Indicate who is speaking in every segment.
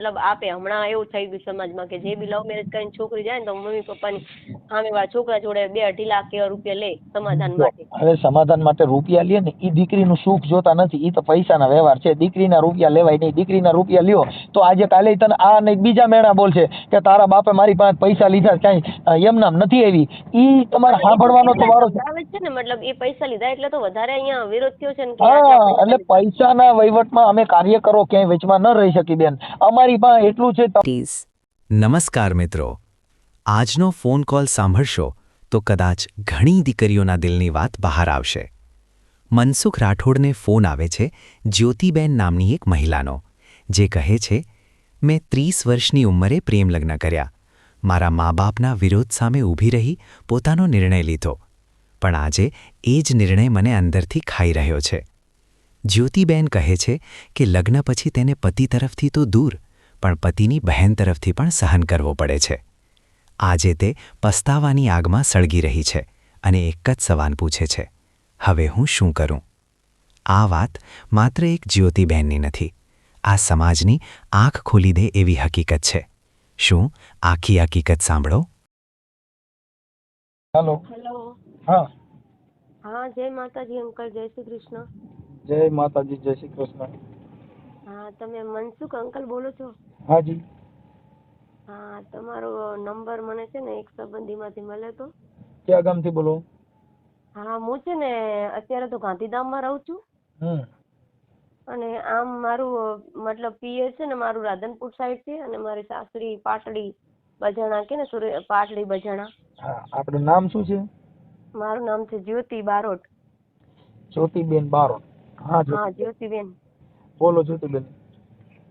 Speaker 1: મતલબ આપે. હમણાં એવું થઈ ગયું સમાજમાં કે જે બી લવ મેરેજ કરીને છોકરી જાય ને તો મમ્મી પપ્પાની સામેવાળા છોકરા જોડે 2-2.5 લાખ એવા રૂપિયા લે સમાધાન
Speaker 2: જો
Speaker 1: માટે.
Speaker 2: હવે સમાધાન માટે રૂપિયા લે ને, ઈ દીકરીનું સુખ જોતા નથી, ઈ તો પૈસાના વ્યવહાર છે. દીકરીના રૂપિયા લેવાય નહીં. દીકરીના રૂપિયા લ્યો તો આજે કાલે તને આ ને બીજા મેણા બોલશે કે તારા બાપે મારી પાસે પૈસા લીધા, કાંઈ એમ નામ નથી આવી. ઈ તમારે
Speaker 1: અને એ તો
Speaker 2: સાંભળવાનો તો
Speaker 1: કેટલા
Speaker 2: વારો છે.
Speaker 1: સંભળાવે છે ને, મતલબ એ પૈસા લીધા એટલે તો વધારે અહીંયા વિરોધ થયો છે ને કે આટલા
Speaker 2: હા,
Speaker 1: પૈસા
Speaker 2: એટલે
Speaker 1: લીધા.
Speaker 2: પૈસાના વહીવટમાં અમે કાર્યકરો ક્યાંય વચમાં ન રહી શકી બેન. અમારી પાસે એટલું છે.
Speaker 3: નમસ્કાર મિત્રો, આજનો ફોન કોલ સાંભળશો તો કદાચ ઘણી દીકરીઓના દિલની વાત બહાર આવશે. મનસુખ રાઠોડને ફોન આવે છે જ્યોતિબેન નામની એક મહિલાનો, જે કહે છે, મેં 30 વર્ષની ઉંમરે પ્રેમ લગ્ન કર્યા. મારા મા બાપના વિરોધ સામે ઊભી રહી પોતાનો નિર્ણય લીધો, પણ આજે એ જ નિર્ણય મને અંદરથી ખાઈ રહ્યો છે. જ્યોતિબેન કહે છે કે લગ્ન પછી તેને પતિ તરફથી તો દૂર, પણ પતિની બહેન તરફથી પણ સહન કરવો પડે છે. આજે તે પસ્તાવાની આગમાં સળગી રહી છે અને એક જ સવાલ પૂછે છે, હવે હું શું કરું? આ વાત માત્ર એક જ્યોતિબેનની નથી, આ સમાજની આંખ ખોલી દે એવી હકીકત છે. શું આખી હકીકત સાંભળો.
Speaker 2: હાલો.
Speaker 1: હેલો.
Speaker 2: હા.
Speaker 1: હા, જય માતાજી અંકલ. જય શ્રી કૃષ્ણ.
Speaker 2: જય માતાજી, જય શ્રી કૃષ્ણ.
Speaker 1: હા, તમે મનસુખ અંકલ બોલો છો?
Speaker 2: હાજી.
Speaker 1: હા, તમારો નંબર મને છે ને એક સંબંધીમાંથી મળ્યો તો.
Speaker 2: ક્યાં ગામથી બોલો?
Speaker 1: હા, હું છે ને અત્યારે તો ગાંધીધામમાં રહું છું. અને આમ મારું મતલબ પિયર છે ને મારું રાધનપુર સાઈડ છે અને મારી સાસરી પાટડી બજાણા કે ને પાટડી બજાણા.
Speaker 2: હા, આપણું નામ શું છે?
Speaker 1: મારું નામ છે જ્યોતિ બારોટ.
Speaker 2: જ્યોતિબેન બારોટ. હા,
Speaker 1: હા, જ્યોતિબેન.
Speaker 2: બોલો જ્યોતિબેન.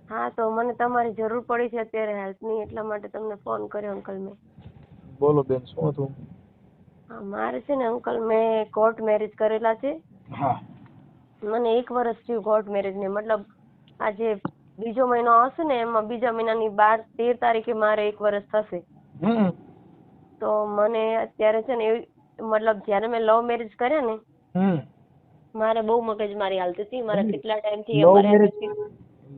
Speaker 1: હા, તો મને તમારી જરૂર પડી છે અત્યારે હેલ્પની, એટલા માટે તમને ફોન કર્યો અંકલ મેં.
Speaker 2: બોલો બેન, શું હતું?
Speaker 1: હા, મારે છે ને અંકલ મેં કોર્ટ મેરેજ કરેલા છે.
Speaker 2: હા.
Speaker 1: મને 1 વર્ષ થયું કોર્ટ મેરેજ ને, મતલબ આજે બીજો મહિનો આવશે ને એમાં બીજા મહિનાની 13 તારીખે મારે 1 વર્ષ થશે. તો મને અત્યારે છે ને મતલબ જ્યારે મેં લવ મેરેજ કર્યા ને મારે બહુ મગજમારી હાલતી હતી. મારા કેટલા ટાઈમથી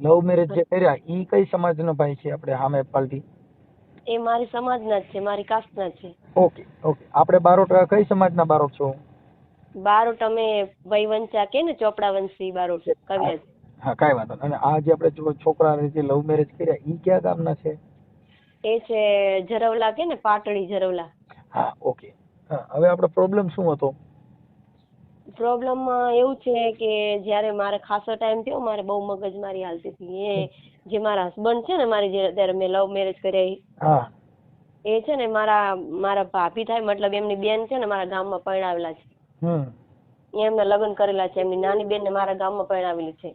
Speaker 2: લવ મેરેજ જે કર્યા ઈ કઈ સમાજનો ભાઈ છે આપણે સામે પાલટી?
Speaker 1: એ મારી સમાજના જ છે, મારી કાસ્ટના છે.
Speaker 2: Okay okay. આપણે બારોટ કઈ સમાજના બારોટ છો?
Speaker 1: બારોટ અમે વંશા કે ને ચોપડા વંશી બારોટ કવિરાજ.
Speaker 2: હા, કાંઈ વાંધો નહીં. અને આ જે આપણે છોકરાને જે લવ મેરેજ કર્યા ઈ કયા ગામના છે?
Speaker 1: એ છે જરવલા કે ને પાટડી જરવલા.
Speaker 2: હા, ઓકે. હા, હવે આપણો પ્રોબ્લેમ શું હતો?
Speaker 1: પ્રોબ્લેમ એવું છે કે જ્યારે મારે ખાસો ટાઈમ થયો મારે બહુ મગજમારી હાલતી હતી. એ જે મારા હસબન્ડ છે ને મારી જે અત્યારે મેં લવ મેરેજ કર્યા એ છે ને મારા ભાભી થાય, મતલબ એમની બેન છે ને મારા ગામમાં પરણાવેલા છે. એમને લગ્ન કરેલા છે. એમની નાની બેન ને મારા ગામમાં પરણાવેલી છે.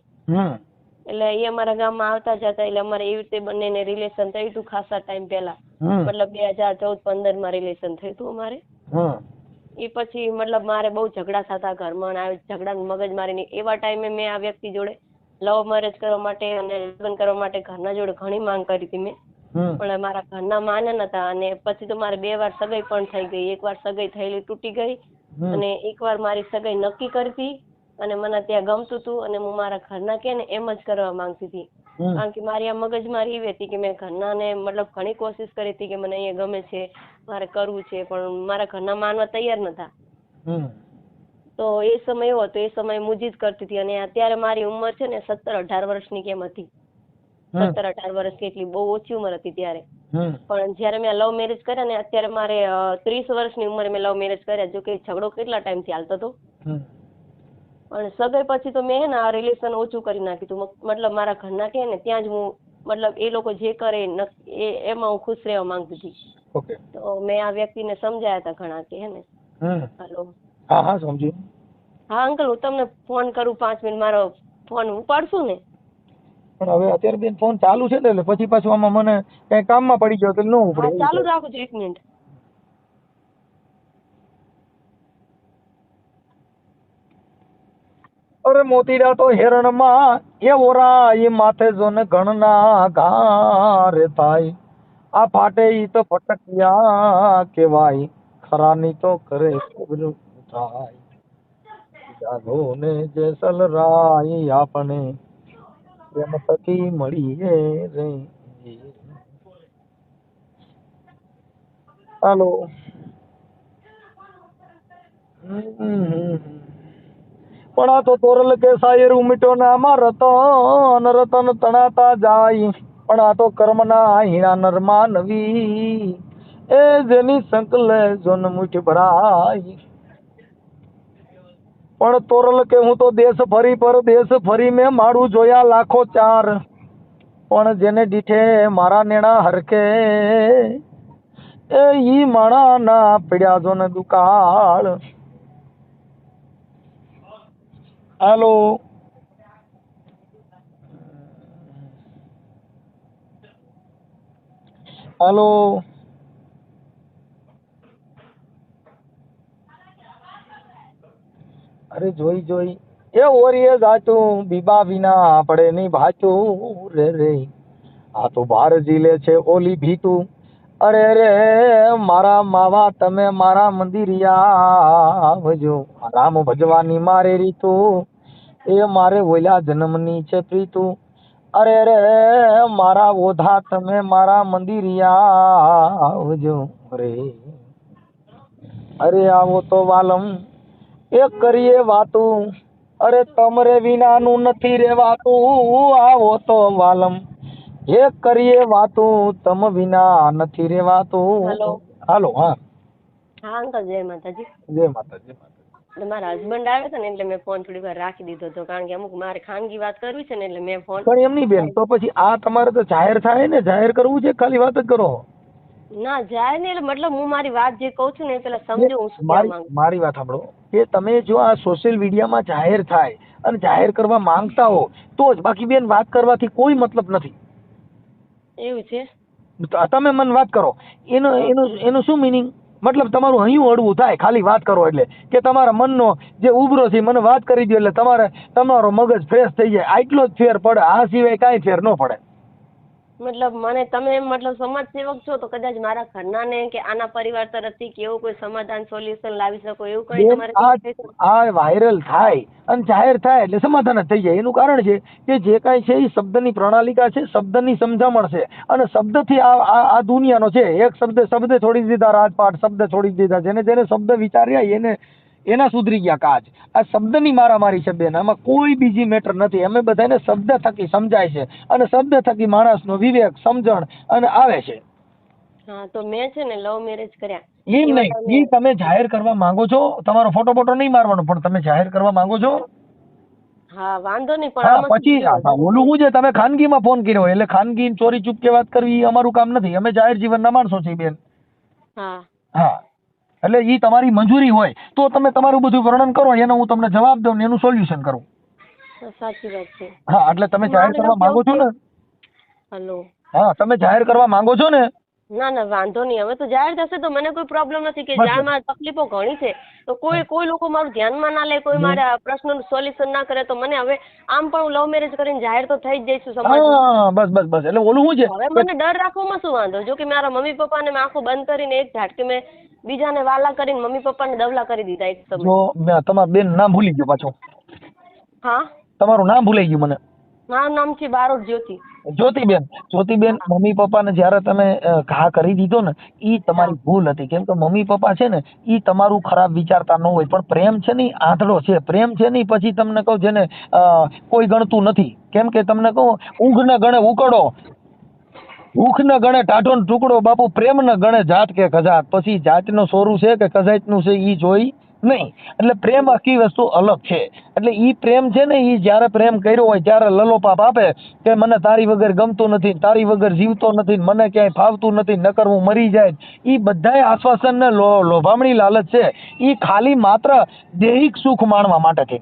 Speaker 1: એટલે એ અમારા ગામમાં આવતા જતા, એટલે અમારે એવી રીતે બંનેને રિલેશન થયું હતું ખાસા ટાઈમ પહેલા. મતલબ 2014-15 માં રિલેશન થયું હતું અમારે. એ પછી મતલબ મારે બહુ ઝઘડા થતા ઘરમાં, આવે ઝઘડા મગજમારીની. એવા ટાઈમે મેં આ વ્યક્તિ જોડે લવ મેરેજ કરવા માટે અને લગ્ન કરવા માટે ઘરના જોડે ઘણી માંગ કરી હતી મેં, પણ મારા ઘરના માન્યા નતા. અને પછી તો મારે 2 વાર સગાઈ પણ થઈ ગઈ. 1 વાર સગાઈ થયેલી તૂટી ગઈ અને 1 વાર મારી સગાઈ નક્કી કરી હતી અને મને ત્યાં ગમતું હતું અને હું મારા ઘરના કે ને એમ જ કરવા માંગતી હતી. કારણ કે મારી આ મગજમારી એવી હતી કે મેં ઘરનાને મતલબ ઘણી કોશિશ કરી હતી કે મને અહીંયા ગમે છે, મારે કરવું છે, પણ મારા ઘરના માનવા તૈયાર નતા. તો એ સમય એવો હતો, એ સમય મુજી જ કરતી હતી. અને અત્યારે મારી ઉંમર છે ને 17-18 વર્ષની કેમ હતી. 17-18 વર્ષ કેટલી બહુ ઓછી ઉંમર હતી ત્યારે. પણ જ્યારે મેં લવ મેરેજ કર્યા ને અત્યારે મારે 30 વર્ષની ઉંમરે મેં લવ મેરેજ કર્યા. જો કે ઝઘડો કેટલા ટાઈમથી હાલતો હતો, પણ સગાઈ પછી તો મેં આ રિલેશન ઓછું કરી નાખ્યું હતું. મતલબ મારા ઘરના કે ને ત્યાં જ હું મતલબ એ લોકો જે કરે એમાં હું ખુશ રહેવા માંગતી હતી. તો મેં આ વ્યક્તિને સમજાયા હતા ઘણા કે હે ને. હેલો.
Speaker 2: હા હા, સમજી.
Speaker 1: હા અંકલ, હું તમને ફોન કરું 5 મિનિટ, મારો ફોન ઉપાડશું ને?
Speaker 2: પણ હવે અત્યારે બેન ફોન ચાલુ છે ને, એટલે પછી પાછું આમાં મને કઈ કામમાં પડી ગયો તો ન ઉપડે.
Speaker 1: હા, ચાલુ રાખો છો 1 મિનિટ.
Speaker 2: અરે મોતીડા તો હેરણમાં એ ઓરાય માથે જોને ગણના ઘારે થાય. આ ફાટે ઈ તો ફટકિયા કેવાય, ખરાની તો કરે ખબરું થાય. જાગો ને જેસલ રાય આપણે પ્રેમ થકી મળીએ રે. હાલો. પણ આ તો તોરલ કે શાયર ઉમીટો નામાં રતન રતન તણાતા જાય, પણ આ તો કર્મના હીણા નરમાં નવી, એ જેની સંકલે જોન મુઠી ભરાય. પણ તોરલ કે હું તો દેશ ફરી પર દેશ ફરી મેં મારું જોયા લાખો ચાર, પણ જેને દીઠે મારા નેણા હરકે, એ ઈ માણા ના પીડ્યા જો ને દુકાળ. હાલો. હાલો. અરે જોઈ જોઈ એ ઓરીએ જાચું બીબા વિના પડે નહીં ભાચું રે રે, આ તો બાર જીલે છે ઓલી ભીતું. અરે રે મારા માવા તમે મારા મંદિરિયા ભજો, રામ ભજવાની મારે રીતું, એ મારે ઓલા જન્મની છે પ્રીતું. અરે રે મારા ઓધા તમે મારા મંદિરિયા ભજો રે. અરે આવો તો વાલમ એક કરીએ વાતું, અરે તમરે વિનાનું નથી રેવાતું, આવો તો વાલમ એક કરીએ વાતું, તમ વિના નથી રેવાતું.
Speaker 1: હેલો.
Speaker 2: હાલો. હા
Speaker 1: હા અંકલ, જય માતાજી.
Speaker 2: જય માતાજી.
Speaker 1: એટલે મારા હસબન્ડ આવે છે ને એટલે મેં ફોન થોડી વાર રાખી દીધો હતો, કારણ કે અમુક મારે ખાનગી વાત કરવી છે ને એટલે મેં ફોન.
Speaker 2: પણ એમ નહીં બેન, તો પછી આ તમારે તો જાહેર થાય ને, જાહેર કરવું છે ખાલી વાત જ કરો.
Speaker 1: ના જાય ને, એટલે મતલબ હું મારી વાત જે કહું છું ને એ પેલા સમજો હું શું કહેવા માંગુ.
Speaker 2: મારી વાત સાંભળો કે તમે જો આ સોશિયલ મીડિયામાં જાહેર થાય અને જાહેર કરવા માંગતા હો તો જ, બાકી બેન વાત કરવાથી કોઈ મતલબ નથી.
Speaker 1: એવું છે?
Speaker 2: તમે મને વાત કરો, એનું શું મિનિંગ? મતલબ તમારું હૈયું હળવું થાય ખાલી વાત કરો એટલે, કે તમારા મનનો જે ઉભરો છે મને વાત કરી દો એટલે તમારો મગજ ફ્રેશ થઈ જાય, આટલો જ ફેર પડે. આ સિવાય કાંઈ ફેર ન પડે.
Speaker 1: મતલબ મને તમે મતલબ સમાજ સેવક છો તો કદાચ મારા ઘરના ને કે આના પરિવાર તરફથી કે એવું કોઈ સમાધાન સોલ્યુશન લાવી શકો એવું કઈ તમારે?
Speaker 2: આ વાયરલ થાય અને જાહેર થાય એટલે સમાધાન જ થઈ જાય. એનું કારણ છે કે જે કાંઈ છે એ શબ્દની પ્રણાલિકા છે, શબ્દની સમજામણ છે, અને શબ્દથી આ દુનિયાનો છે. એક શબ્દ છોડી દીધા રાજપાટ, શબ્દ છોડી દીધા, જેને શબ્દ વિચાર્યા એના સુધરી ગયા કાજ. આ શબ્દની મારામારી છે બેન, આમાં કોઈ બીજી મેટર નથી. અમે બધાને શબ્દ થકી સમજાય છે અને શબ્દ થકી માણસનો વિવેક સમજણ અને આવે છે.
Speaker 1: હા તો મેં છે ને લવ મેરેજ કર્યા.
Speaker 2: એમ નહીં, એ તમે જાહેર કરવા માંગો છો, તમારો ફોટો નહીં મારવાનો, પણ તમે જાહેર કરવા માંગો છો.
Speaker 1: હા વાંધો નહીં, પણ
Speaker 2: પછી ઓલું શું છે, તમે ખાનગીમાં ફોન કર્યો એટલે ખાનગી ચોરી ચૂપકે વાત કરવી એ અમારું કામ નથી. અમે જાહેર જીવનના માણસો છીએ બેન.
Speaker 1: હા
Speaker 2: હા, એટલે ઈ તમારી મંજૂરી હોય તો તમે તમારું બધું વર્ણન કરો, એનો હું તમને જવાબ દઉં ને એનું સોલ્યુશન કરું.
Speaker 1: સાચી વાત છે.
Speaker 2: હા, એટલે તમે જાહેર કરવા માંગો છો ને?
Speaker 1: હેલો.
Speaker 2: હા, તમે જાહેર કરવા માંગો છો ને?
Speaker 1: ના ના વાંધો નહીં, હવે તો જાહેર થશે તો મને કોઈ પ્રોબ્લેમ નથી. કે જાણમાં તકલીફો ઘણી છે તો કોઈ લોકો મારું ધ્યાનમાં ના લે, કોઈ મારા પ્રશ્નનું સોલ્યુશન ના કરે, તો મને હવે આમ પણ હું લવ મેરેજ કરીને જાહેર તો થઈ જ જઈશું સમાજમાં.
Speaker 2: બસ એટલે ઓલું શું છે,
Speaker 1: હવે મને ડર રાખવામાં શું વાંધો? જો કે મારા મમ્મી પપ્પાને મેં આંખો બંધ કરીને એક ઝાટકે મેં બીજાને વાલા કરીને મમ્મી પપ્પાને દવલા કરી દીધા એક સમય.
Speaker 2: જો તમારું બેન નામ ભૂલી ગયો પાછો.
Speaker 1: હા,
Speaker 2: તમારું નામ ભૂલાઈ ગયું મને.
Speaker 1: મારું નામ છે બારોટ જ્યોતિ.
Speaker 2: જ્યોતિબેન, મમ્મી પપ્પાને જયારે તમે ઘા કરી દીધો ને, ઈ તમારી ભૂલ હતી. કેમ કે મમ્મી પપ્પા છે ને ઈ તમારું ખરાબ વિચારતા ન હોય, પણ પ્રેમ છે ને આંધળો છે. પ્રેમ છે ને પછી તમને કહું જેને કોઈ ગણતું નથી. કેમ કે તમને કહું, ઊંઘ ને ગણે ઉકળો, ભૂખ ને ગણે ટાઢો ટુકડો, બાપુ પ્રેમ ને ગણે જાત કે કજાત. પછી જાતનો સોરું છે કે કજાતનું છે ઈ જોઈ નહીં. એટલે પ્રેમ આખી વસ્તુ અલગ છે. એટલે ઈ પ્રેમ છે ને, ઈ જયારે પ્રેમ કર્યો હોય ત્યારે લલોપાપ આપે કે મને તારી વગર ગમતું નથી, તારી વગર જીવતો નથી, મને ક્યાંય ફાવતું નથી, નકર હું મરી જાય. ઈ બધાય આશ્વાસન ને લોભામણી લાલચ છે. ઈ ખાલી માત્ર દૈહિક સુખ માણવા માટે છે.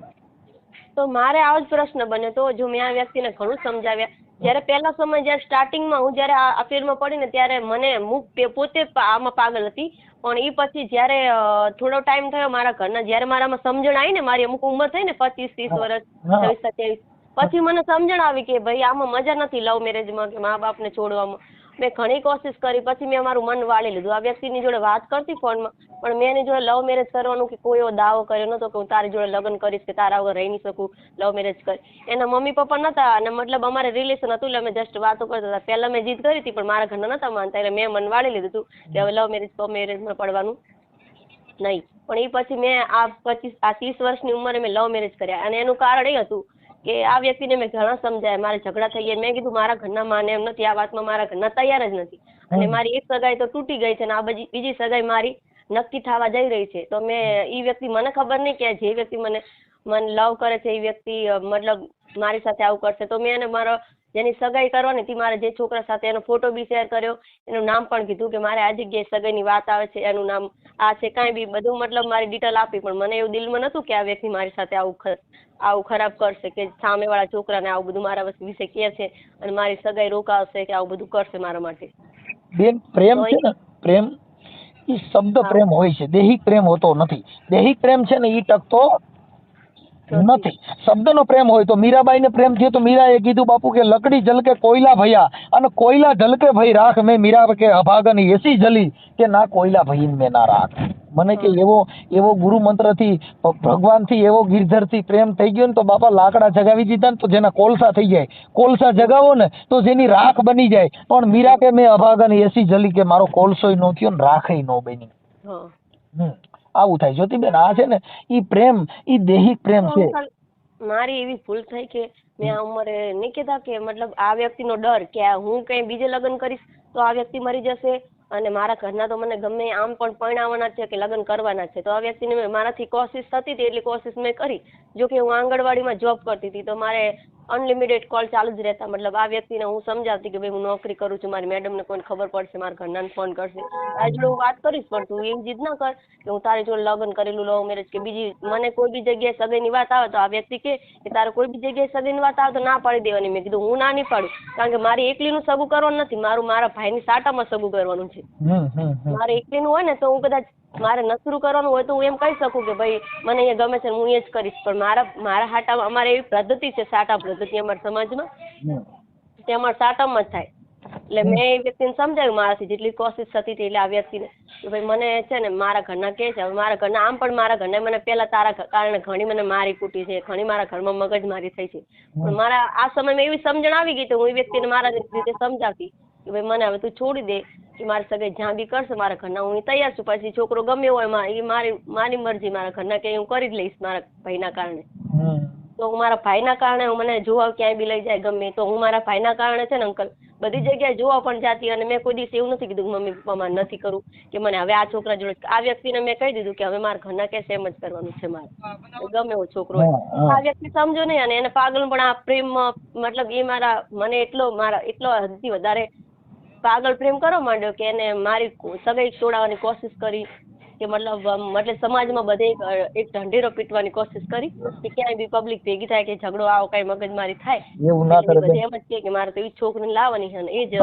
Speaker 1: તો મારે આવો જ પ્રશ્ન બને તો જો મેં આ વ્યક્તિને ઘણું સમજાવ્યા. જયારે પહેલા સમય જયારે સ્ટાર્ટિંગમાં હું જયારે આ અફેરમાં પડી ને ત્યારે મને પોતે આમાં પાગલ હતી, પણ એ પછી જયારે થોડો ટાઈમ થયો મારા ઘરના, જયારે મારામાં સમજણ આવી ને, મારી અમુક ઉંમર થઈ ને 25-30 વર્ષ, 26-27, પછી મને સમજણ આવી કે ભાઈ આમાં મજા નથી લવ મેરેજમાં કે મા બાપને છોડવામાં. મેં ઘણી કોશિશ કરી, પછી મેં મારું મન વાળી લીધું. આ વ્યક્તિની જોડે વાત કરતી ફોનમાં, પણ મેં એની જોડે લવ મેરેજ કરવાનું કે કોઈ એવો દાવો કર્યો નતો કે હું તારી જોડે લગ્ન કરીશ કે તારા વગર રહી નહીં શકું, લવ મેરેજ કરી. એના મમ્મી પપ્પા નતા, અને મતલબ અમારે રિલેશન હતું એટલે અમે જસ્ટ વાતો કરતા હતા. પહેલા મેં જીદ કરી હતી પણ મારા ઘરના નતા માનતા, એટલે મેં મન વાળી લીધું હતું કે હવે લવ મેરેજમાં પડવાનું નહીં. પણ એ પછી મેં આ 30 વર્ષની ઉંમરે મેં લવ મેરેજ કર્યા, અને એનું કારણ એ હતું કે આ વ્યક્તિને મેં ઘણા સમજાય, મારે ઝઘડા થઈ ગયા. મેં કીધું મારા ઘરના માને એમ નથી, આ વાતમાં મારા ઘરના તૈયાર જ નથી, અને મારી એક સગાઈ તો તૂટી ગઈ છે, અને આ બીજી સગાઈ મારી નક્કી થવા જઈ રહી છે. તો મેં એ વ્યક્તિ, મને ખબર નહીં કે જે વ્યક્તિ મને લવ કરે છે એ વ્યક્તિ મતલબ મારી સાથે આવું કરશે. તો મેં એને મારો જેની સગાઈ કરવાની હતી, મારે જે છોકરા સાથે, એનો ફોટો બી શેર કર્યો, એનું નામ પણ કીધું કે મારે આ જગ્યાએ સગાઈની વાત આવે છે, એનું નામ આ છે, કાંઈ બી બધું મતલબ મારી ડિટેલ આપી. પણ મને એવું દિલમાં નતું કે આ વ્યક્તિ મારી સાથે આવું ખરાબ કરશે, કે સામેવાળા છોકરાને આવું બધું મારા વિશે કહે છે અને મારી સગાઈ રોકાવશે કે આવું બધું કરશે મારા માટે.
Speaker 2: બેન, પ્રેમ છે ને, પ્રેમ એ શબ્દ પ્રેમ હોય છે, દૈહિક પ્રેમ હોતો નથી. દૈહિક પ્રેમ છે ને એ ટકતો નથી. શબ્દનો પ્રેમ હોય તો મીરાબાઈને પ્રેમ થયો તો મીરાએ કીધું બાપુ કે લકડી જલકે કોયલા ભયા, અને કોયલા જલકે ભાઈ રાખ, મેં મીરા કે અભાગન એસી જલી કે ના કોયલા ભઈ મેં ના રાખ. મને કે એવો ગુરુ મંત્રથી, ભગવાનથી, એવો ગિરધરથી પ્રેમ થઈ ગયો ને તો બાપા લાકડા જગાવી દીધા ને તો જેના કોલસા થઈ જાય, કોલસા જગાવો ને તો જેની રાખ બની જાય. પણ મીરા કે મેં અભાગન એસી જલી કે મારો કોલસોય નો થયો ને રાખેય નો બની. આવું થાય જ્યોતિબેન. આ છે ને ઈ પ્રેમ, ઈ દૈહિક પ્રેમ છે.
Speaker 1: મારી એવી ભૂલ થઈ કે મેં આ ઉંમરે નહીં કહેતા કે મતલબ આ વ્યક્તિનો ડર કે હું કઈ બીજે લગ્ન કરીશ તો આ વ્યક્તિ મરી જશે, અને મારા ઘરના તો મને ગમે આમ પણ પરણાવવાના છે કે લગ્ન કરવાના છે. તો આ વ્યક્તિને મારાથી કોશિશ થતી હતી એટલી કોશિશ મેં કરી. જો કે હું આંગણવાડીમાં જોબ કરતી હતી તો મારે અનલિમિટેડ કોલ ચાલુ જ રહેતા. મતલબ આ વ્યક્તિને હું સમજાવતી કે ભાઈ હું નોકરી કરું છું, મારી મેડમને કોઈને ખબર પડશે, મારા ઘરનાને ફોન કરશે, આ જોડે હું વાત કરીશ, પણ તું એવી જીદ ના કર કે હું તારી જોડે લગ્ન કરેલું લવ મેરેજ કે બીજી મને કોઈ બી જગ્યાએ સગાઈની વાત આવે તો આ વ્યક્તિ કે તારે કોઈ બી જગ્યાએ સગાઈની વાત આવે તો ના પાડી દેવાની. મેં કીધું હું ના નહીં પાડું, કારણ કે મારી એકલીનું સગું કરવાનું નથી, મારા ભાઈની સાટામાં સગું કરવાનું છે. મારે એકલીનું હોય ને તો હું કદાચ મારે નસરું કરવાનું હોય તો હું એમ કહી શકું કે ભાઈ મને અહીંયા ગમે છે હું એ જ કરીશ. પણ મારા હાટામાં અમારે એવી પદ્ધતિ છે, સાટા પદ્ધતિ અમારા સમાજમાં, તે અમારા સાટામાં જ થાય. એટલે મેં એ વ્યક્તિને સમજાવ્યું મારાથી જેટલી કોશિશ થતી હતી એટલે આ વ્યક્તિને કે ભાઈ મને છે ને મારા ઘરના કહે છે, હવે મારા ઘરના આમ પણ મારા ઘરના મને પહેલા તારા કારણે ઘણી મને મારી કૂટી છે, ઘણી મારા ઘરમાં મગજમારી થઈ છે. પણ મારા આ સમયમાં એવી સમજણ આવી ગઈ તો હું એ વ્યક્તિને મારા રીતે સમજાવતી કે ભાઈ મને હવે તું છોડી દે, કે મારી સગાઈ જ્યાં બી કરશે મારા ઘરના હું તૈયાર છું. પછી છોકરો ગમે હોય એ મારી મરજી, મારા ઘરના કે હું કરી જ લઈશ મારા ભાઈના કારણે. તો હું મારા ભાઈના કારણે હું મને જોવા ક્યાંય બી લઈ જાય ગમે તો હું મારા ભાઈના કારણે છે ને અંકલ બધી જગ્યાએ જોવા પણ જાતી. અને મેં કોઈ દિવસ એવું નથી કીધું કે મમ્મી પપ્પા મારે નથી કરવું કે મને હવે આ છોકરા જોડે. આ વ્યક્તિને મેં કહી દીધું કે હવે મારા ઘરના કે એમ જ કરવાનું છે મારે, ગમે એવો છોકરો હોય. આ વ્યક્તિ સમજો નહીં, અને એને પાગલ પણ આ પ્રેમમાં મતલબ એ મને એટલો હદથી વધારે પાગલ પ્રેમ કરવા માંડ્યો કે એને મારી સગાઈ તોડાવવાની કોશિશ કરી, કે મતલબ સમાજમાં બધે એક ઢંઢેરો પીટવાની કોશિશ કરી કે ક્યાંય બી પબ્લિક ભેગી થાય કે ઝઘડો આવો કઈ મગજમારી થાય બધે એમ જ કે મારે તો એ છોકરીને લાવવાની છે, એ જ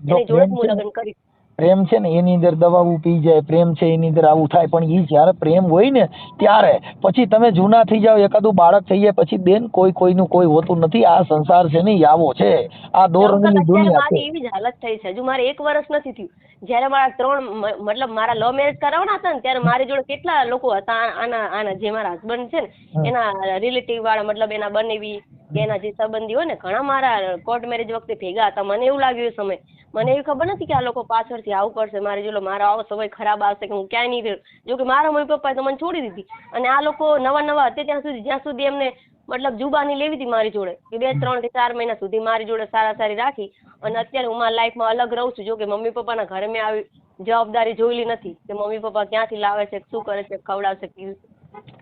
Speaker 1: એની જોડે હું લગ્ન કરી.
Speaker 2: પ્રેમ છે ને એની અંદર દવાઓ પી જાય, પ્રેમ છે એની અંદર આવું થાય. પણ એ જયારે પ્રેમ હોય ને ત્યારે પછી તમે જૂના થઈ જાઓ, એકાદું બાળક થઈ જાય પછી બેન કોઈનું કોઈ હોતું નથી. આ સંસાર છે ને આવો છે, આ દો રંગની દુનિયા છે.
Speaker 1: મારી એવી જ હાલત થઈ છે, હજુ મારે 1 વર્ષ નથી થયું. જયારે મારા લવ મેરેજ કરાવવાના હતા ને ત્યારે મારી જોડે કેટલા લોકો હતા આના જે મારા હસબન્ડ છે ને એના રિલેટિવ વાળા, મતલબ એના બનેવી કે એના જે સંબંધી હોય ને ઘણા મારા કોર્ટ મેરેજ વખતે ભેગા હતા. મને એવું લાગ્યું એ સમય, મને એવી ખબર નથી કે આ લોકો પાછળથી આવું કરશે, મારી જોડે મારો આવો સમય ખરાબ આવશે કે હું ક્યાંય નહીં રહ્યો. જો કે મારા મમ્મી પપ્પાએ તો મને છોડી દીધી, અને આ લોકો નવા હતા જ્યાં સુધી એમને મતલબ જુબાની લેવી હતી મારી જોડે કે 2, 3 કે 4 મહિના સુધી મારી જોડે સારી રાખી. અને અત્યારે હું મારા લાઈફમાં અલગ રહું છું. જો કે મમ્મી પપ્પાના ઘરે મેં આવી જવાબદારી જોયેલી નથી કે મમ્મી પપ્પા ક્યાંથી લાવે છે, શું કરે છે, ખવડાવશે, પીવું.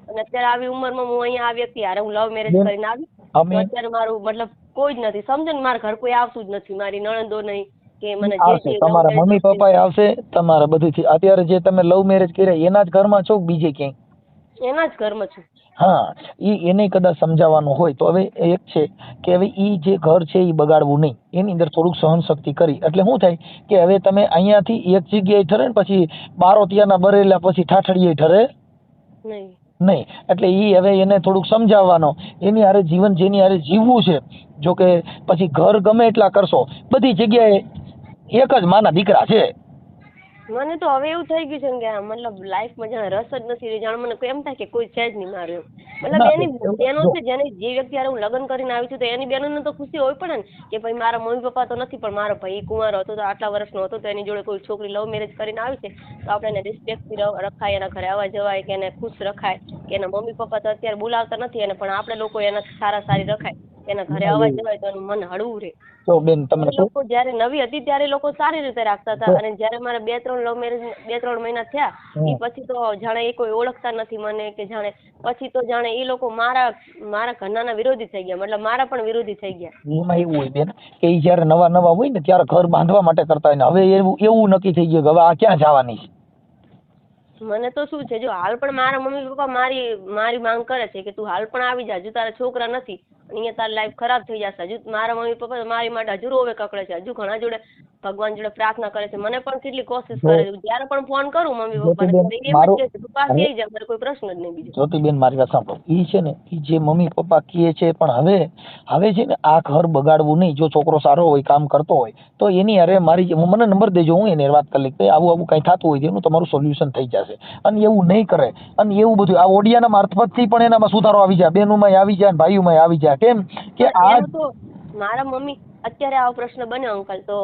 Speaker 1: અને અત્યારે આવી ઉંમરમાં હું અહીંયા આ વ્યક્તિ હારે હું લવ મેરેજ કરીને આવી, અત્યારે મારું મતલબ કોઈ જ નથી, સમજો ને મારા ઘર કોઈ આવતું જ નથી, મારી નણંદો નહીં કે મને જે
Speaker 2: તમારા મમ્મી પપ્પા આવશે, તમારા બધું. અત્યારે જે તમે લવ મેરેજ કર્યા એના જ ઘરમાં છો બીજે ક્યાંય?
Speaker 1: એના જ ઘરમાં છું.
Speaker 2: હા, એને કદાચ સમજાવવાનું હોય તો હવે એક છે કે હવે ઈ જે ઘર છે એ બગાડવું નહીં, એની અંદર થોડુંક સહન શક્તિ કરી. એટલે શું થાય કે હવે તમે અહીંયાથી એક જગ્યાએ ઠરે ને પછી બારોટિયાના બરેલા પછી ઠાઠડીએ ઠરે નહીં. એટલે ઈ હવે એને થોડુંક સમજાવવાનો, એની હારે જીવન જેની હારે જીવવું છે. જો કે પછી ઘર ગમે એટલા કરશો, બધી જગ્યાએ એક જ માના દીકરા છે.
Speaker 1: મને તો હવે એવું થઈ ગયું છે ને કે મતલબ લાઈફમાં જાણે રસ જ નથી રહ્યો. જાણે મને એમ થાય કે કોઈ છે જ નહીં મારું. મતલબ એની બેનો છે, જેને જે વ્યક્તિ હારે હું લગ્ન કરીને આવી છું, તો એની બેનોને તો ખુશી હોય પડે ને કે ભાઈ મારા મમ્મી પપ્પા તો નથી, પણ મારો ભાઈ કુંવારો હતો, તો આટલા વર્ષનો હતો, તો એની જોડે કોઈ છોકરી લવ મેરેજ કરીને આવી છે, તો આપણે એને રિસ્પેક્ટથી રખાય, એના ઘરે આવવા જવાય, કે એને ખુશ રખાય, કે એના મમ્મી પપ્પા તો અત્યારે બોલાવતા નથી એને, પણ આપણે લોકો એને સારી રખાય, એના ઘરે આવવા જવાય તો એનું મન હળવું રહે.
Speaker 2: તો બેન તમને
Speaker 1: લોકો જયારે નવી હતી ત્યારે લોકો સારી રીતે રાખતા હતા, અને જયારે મારા 2-3 લવ મેરેજ 2-3 મહિના થયા એ પછી તો જાણે એ કોઈ ઓળખતા નથી મને, કે જાણે પછી તો જાણે એ લોકો મારા ઘરના વિરોધી થઈ ગયા, મતલબ મારા પણ વિરોધી થઈ ગયા.
Speaker 2: એમાં એવું હોય બેન કે ઈ જયારે નવા હોય ને ત્યારે ઘર બાંધવા માટે કરતા હોય ને, હવે એવું નક્કી થઈ ગયું કે હવે આ ક્યાં જવાની છે.
Speaker 1: મને તો શું છે, જો હાલ પણ મારા મમ્મી પપ્પા મારી માંગ કરે છે કે તું હાલ પણ આવી જા, હજુ તારા છોકરા નથી, અહીંયા તારી લાઈફ ખરાબ થઈ જશે. હજુ મારા મમ્મી પપ્પા મારી માટે હજુ રોવે કકડે છે, હજુ ઘણા જોડે ભગવાન જોડે પ્રાર્થના કરે છે, મને પણ કેટલી કોશિશ કરે છે. જયારે પણ ફોન કરું મમ્મી પપ્પાને એમ જ કહે છે તું પાસે આવી જા, મારે કોઈ પ્રશ્ન જ નહીં બીજો.
Speaker 2: જ્યોતિબેન મારી વાત સાંભળો, ઈ છે ને ઈ જે મમ્મી પપ્પા કહે છે, પણ હવે છે ને આ ઘર બગાડવું નહીં. જો છોકરો સારો હોય, કામ કરતો હોય, તો એની અરે મને નંબર દેજો, હું એને વાત કરી લઈશ કે આવું કઈ થતું હોય એનું તમારું સોલ્યુશન થઈ જશે. અને એવું નહીં કરે, અને એવું બધું આ ઓડિયાના મારફતથી પણ એનામાં સુધારો આવી જાય, બેનુમાં આવી જાય, ભાઈઓમાં આવી જાય. કેમ કે આ
Speaker 1: તો મારા મમ્મી અત્યારે આવો પ્રશ્ન બન્યો અંકલ, તો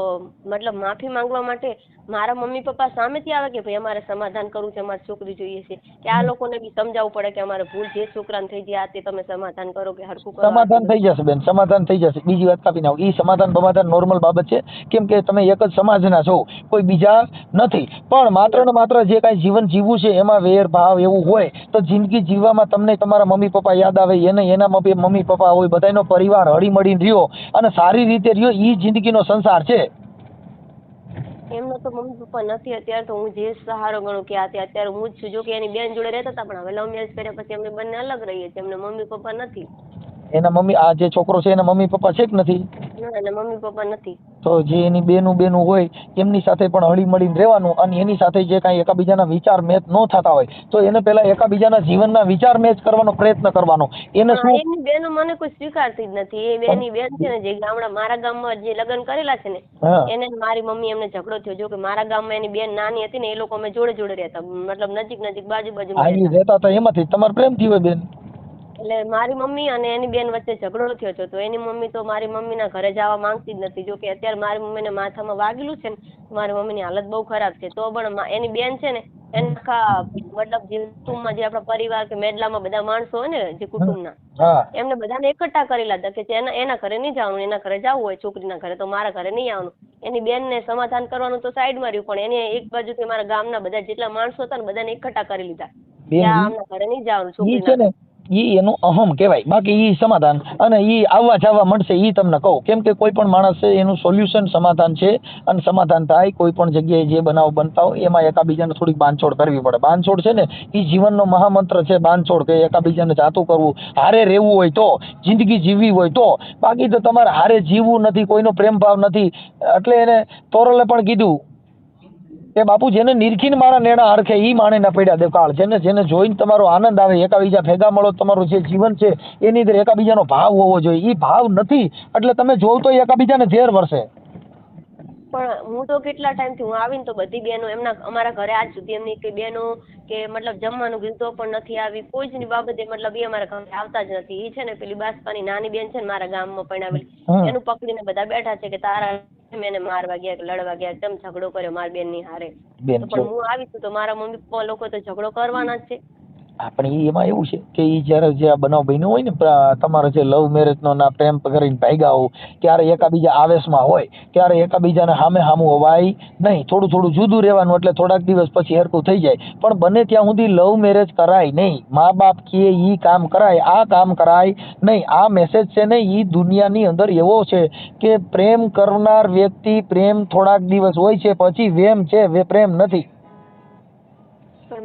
Speaker 1: મતલબ માફી માંગવા માટે મારા મમ્મી પપ્પા સામેથી આવે કે ભાઈ અમારે સમાધાન કરવું છે, અમારે છોકરી જોઈએ છે, કે આ લોકોને બી સમજાવવું પડે કે અમારે ભૂલ જે છોકરાને થઈ જાય તે તમે સમાધાન કરો કે હરખું કરો?
Speaker 2: સમાધાન થઈ જશે બેન, સમાધાન થઈ જશે. બીજી વાત કાપી નાખો, ઈ સમાધાન નોર્મલ બાબત છે. કેમ કે તમે એક જ સમાજના છો, કોઈ બીજા નથી. પણ માત્ર ને માત્ર જે કાંઈ જીવન જીવવું છે એમાં વેર ભાવ એવું હોય તો જિંદગી જીવવામાં તમને તમારા મમ્મી પપ્પા યાદ આવે, એને એના મમ્મી પપ્પા હોય, બધાનો પરિવાર હળી મળીને રહ્યો અને સારી રીતે રહ્યો, ઈ જિંદગીનો સંસાર છે.
Speaker 1: એમનો તો મમ્મી પપ્પા નથી અત્યારે, તો હું જે સહારો ગણું કે અત્યારે હું જ છું. જો કે એની બેન જોડે રહેતા હતા, પણ હવે લવ મેરેજ કર્યા પછી એમને બંને અલગ રહીએ છીએ, એમને મમ્મી પપ્પા નથી.
Speaker 2: એના મમ્મી, આ જે છોકરો છે એના મમ્મી પપ્પા છે કે નથી?
Speaker 1: ના, એના મમ્મી પપ્પા નથી.
Speaker 2: તો જે એની બેનું હોય એમની સાથે પણ હળી મળીને રહેવાનું, અને એની સાથે જે કાંઈ એકાબીજાના વિચાર મેચ ન થતા હોય તો એને પહેલા એકાબીજાના જીવનના વિચાર મેચ કરવાનો પ્રયત્ન કરવાનો. એને શું,
Speaker 1: એની બેનો મને કોઈ સ્વીકારતી જ નથી. એ બેની બેન છે ને જે મારા ગામમાં જે લગ્ન કરેલા છે ને, એને મારી મમ્મી એમને ઝઘડો થયો. જો કે મારા ગામમાં એની બેન નાની હતી ને, એ લોકો અમે જોડે રહેતા, મતલબ નજીક બાજુ
Speaker 2: રહેતા હતા. એમાંથી તમારે પ્રેમ થયો બેન?
Speaker 1: એટલે મારી મમ્મી અને એની બેન વચ્ચે ઝઘડો થયો હતો, તો એની મમ્મી તો મારી મમ્મીના ઘરે જવા માંગતી જ નથી. જો કે અત્યારે મારી મમ્મીને માથામાં વાગેલું છે ને, મારી મમ્મીની હાલત બહુ ખરાબ છે, તો પણ એની બેન છે ને એના મતલબ જે કુટુંબમાં જે આપણા પરિવાર કે મેડલામાં બધા માણસો હોય ને જે કુટુંબના, એમને બધાને એકઠા કરી લાદા કે એના ઘરે નહીં જવાનું, એના ઘરે જવું હોય છોકરીના ઘરે તો મારા ઘરે નહીં આવવાનું. એની બેનને સમાધાન કરવાનું તો સાઈડમાં રહ્યું, પણ એને એક બાજુથી મારા ગામના બધા જેટલા માણસો હતા ને બધાને એકઠા કરી લીધા કે આમના ઘરે નહીં જવાનું છોકરીના.
Speaker 2: ઈ એનું અહમ કહેવાય. બાકી ઈ સમાધાન અને ઈ આવવા જવા મળશે ઈ તમને કહું. કેમ કે કોઈ પણ માણસ છે એનું સોલ્યુશન સમાધાન છે, અને સમાધાન થાય કોઈ પણ જગ્યાએ જે બનાવ બનતા હોય એમાં એકાબીજાને થોડીક બાંધછોડ કરવી પડે. બાંધછોડ છે ને ઈ જીવનનો મહામંત્ર છે, બાંધછોડ, કે એકાબીજાને જાતું કરવું, હારે રહેવું હોય તો, જિંદગી જીવવી હોય તો. બાકી તો તમારે હારે જીવવું નથી, કોઈનો પ્રેમ ભાવ નથી. એટલે એને તોરલે પણ કીધું કે બાપુ જેને નિરખીને મારા નેણા હરખે ઈ માણે ના પડ્યા દેકાળ. જેને જોઈને તમારો આનંદ આવે, એકાબીજા ભેગા મળો, તમારું જે જીવન છે એની અંદર એકાબીજાનો ભાવ હોવો જોઈએ. ઈ ભાવ નથી એટલે તમે જોવ તો એકાબીજાને ઝેર વરસે.
Speaker 1: પણ હું તો કેટલા ટાઈમથી હું આવીને તો બધી બહેનો અમારા ઘરે આજ સુધી એમની કઈ બહેનો કે મતલબ જમવાનું કીધું તો પણ નથી આવી, કોઈ જ બાબતે મતલબ એ અમારા ઘરે આવતા જ નથી. એ છે ને પેલી બાસપાની નાની બેન છે ને મારા ગામમાં પરણાવેલી, એનું પકડીને બધા બેઠા છે કે તારા એને મારવા ગયા કે લડવા ગયા, તેમ ઝઘડો કર્યો મારી બેન ની હારે. પણ હું આવીશું તો મારા મમ્મી પપ્પા લોકો તો ઝઘડો કરવાના જ છે.
Speaker 2: આપણે એમાં એવું છે કે ઈ જયારે જે આ બનાવ બન્યો હોય ને, તમારો જે લવ મેરેજ નો ના પ્રેમ કરીને ભાગ્યા હો, ત્યારે એકાબીજા આવેશમાં હોય ત્યારે એકાબીજાને સામું હોવાય નહીં, થોડું જુદું રહેવાનું, એટલે થોડાક દિવસ પછી હરકું થઈ જાય. પણ બને ત્યાં સુધી લવ મેરેજ કરાય નહીં. મા બાપ કહે ઈ કામ કરાય, આ કામ કરાય નહીં. આ મેસેજ છે ને ઈ દુનિયાની અંદર એવો છે કે પ્રેમ કરનાર વ્યક્તિ પ્રેમ થોડાક દિવસ હોય છે, પછી વેમ છે, પ્રેમ નથી.